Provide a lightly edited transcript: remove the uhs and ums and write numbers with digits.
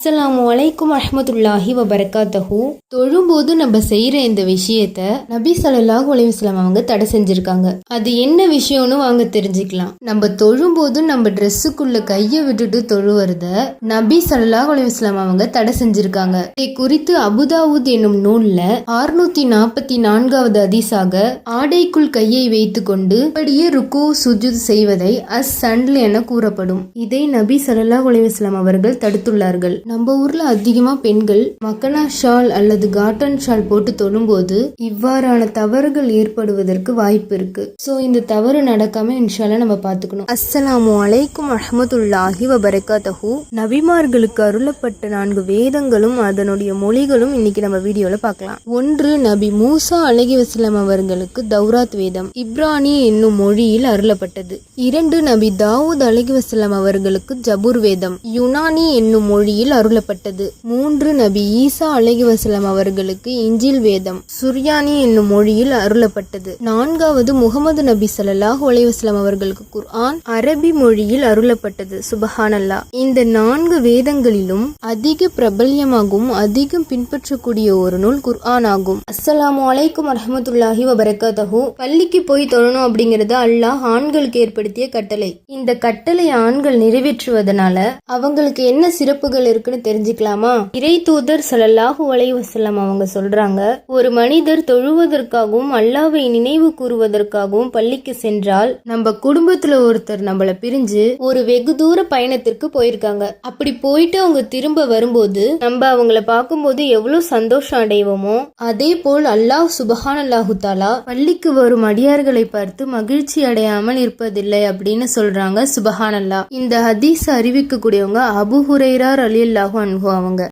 அஸ்ஸலாமு அலைக்கும் வரஹ்மத்துல்லாஹி வபரகாத்தஹு. தொழும்போது நம்ம செய்யற இந்த விஷயத்த நபி ஸல்லல்லாஹு அலைஹி வஸல்லம் அவங்க தடை செஞ்சிருக்காங்க. அது என்ன விஷயம்னு வாங்க தெரிஞ்சுக்கலாம். நம்ம தொழும்போது நம்ம ட்ரெஸ்ஸுக்குள்ள கையை விட்டுட்டு தொழுவறத நபி ஸல்லல்லாஹு அலைஹி வஸல்லம் அவங்க தடை செஞ்சிருக்காங்க. இதை குறித்து அபுதாவுத் என்னும் நூல்ல 644வது ஹதீஸாக ஆடைக்குள் கையை வைத்து கொண்டு அப்படியே ருக்கு சுஜூத் செய்வதை அஸ்-சன்ல் என கூறப்படும். இதை நபி ஸல்லல்லாஹு அலைஹி வஸல்லம் அவர்கள் தடுத்துள்ளார்கள். நம்ம ஊர்ல அதிகமா பெண்கள் மக்கனா ஷால் அல்லது காட்டன் ஷால் போட்டு தொழும்போது இவ்வாறான தவறுகள் ஏற்படுவதற்கு வாய்ப்பு இருக்கு. சோ இந்த தவறு நடக்காம இன்ஷால்லா நம்ம பாத்துக்கணும். அஸ்ஸலாமு அலைக்கும் வரஹ்மத்துல்லாஹி வபரகாத்தஹு. நபிமார்களுக்கு அருளப்பட்ட 4 வேதங்களும் அதனுடைய மொழிகளும் இன்னைக்கு நம்ம வீடியோல பார்க்கலாம். 1. நபி மூசா அலைஹி வஸல்லம் அவர்களுக்கு தௌராத் வேதம் இப்ரானி என்னும் மொழியில் அருளப்பட்டது. 2. நபி தாவூத் அலைஹி வஸல்லம் அவர்களுக்கு ஜபூர் வேதம் யுனானி என்னும் மொழியில் அருளப்பட்டது. 3. நபி ஈசா அலைஹி வஸல்லம் அவர்களுக்கு இஞ்சில் வேதம் சுர்யானி என்னும் மொழியில் அருளப்பட்டது. 4. முகமது நபி ஸல்லல்லாஹு அலைஹி வஸல்லம் அவர்களுக்கு குர்ஆன் அரபி மொழியில் அருளப்பட்டது. சுபஹானல்லாஹ். இந்த 4 வேதங்களிலும் அதிக பிரபல்யமாகவும் அதிகம் பின்பற்றக்கூடிய ஒரு நூல் குர்ஆன் ஆகும். அஸ்ஸலாமு அலைக்கும் வரஹ்மத்துல்லாஹி வபரகாத்தஹு. பள்ளிக்கு போய் தொழணும் அப்படிங்கறது அல்லாஹ் ஆண்களுக்கு ஏற்படுத்திய கட்டளை. இந்த கட்டளை ஆண்கள் நிறைவேற்றுவதனால அவங்களுக்கு என்ன சிறப்புகள் இருக்குன்னு தெரிஞ்சுக்கலாமா? இறை தூதர் ஸல்லல்லாஹு அலைஹி வஸல்லம் அவங்க சொல்றாங்க, ஒரு மனிதர் தொழுவதற்காகவும் அல்லாஹ்வை நினைவு கூறுவதற்காகவும் பள்ளிக்கு சென்றால் நம்ம குடும்பத்துல ஒருத்தர் நம்மள பிரிஞ்சு ஒரு வெகு தூர பயணத்திற்கு போயிருக்காங்க. அப்படி போயிட்டு அவங்க திரும்ப வரும்போது நம்ம அவங்கள பார்க்கும்போது எவ்வளவு சந்தோஷம் அடைவோமோ அதே போல் அல்லாஹ் சுப்ஹானல்லாஹு தஆலா பள்ளிக்கு வரும் அடியார்களை பார்த்து மகிழ்ச்சி அடையாமல் இருப்பதில்லை அப்படின்னு சொல்றாங்க. சுப்ஹானல்லாஹ். இந்த ஹதீஸ் அறிவிக்கக்கூடியவங்க அபூ ஹுரைரா ரலியல்லாஹு அன்ஹு அவங்க.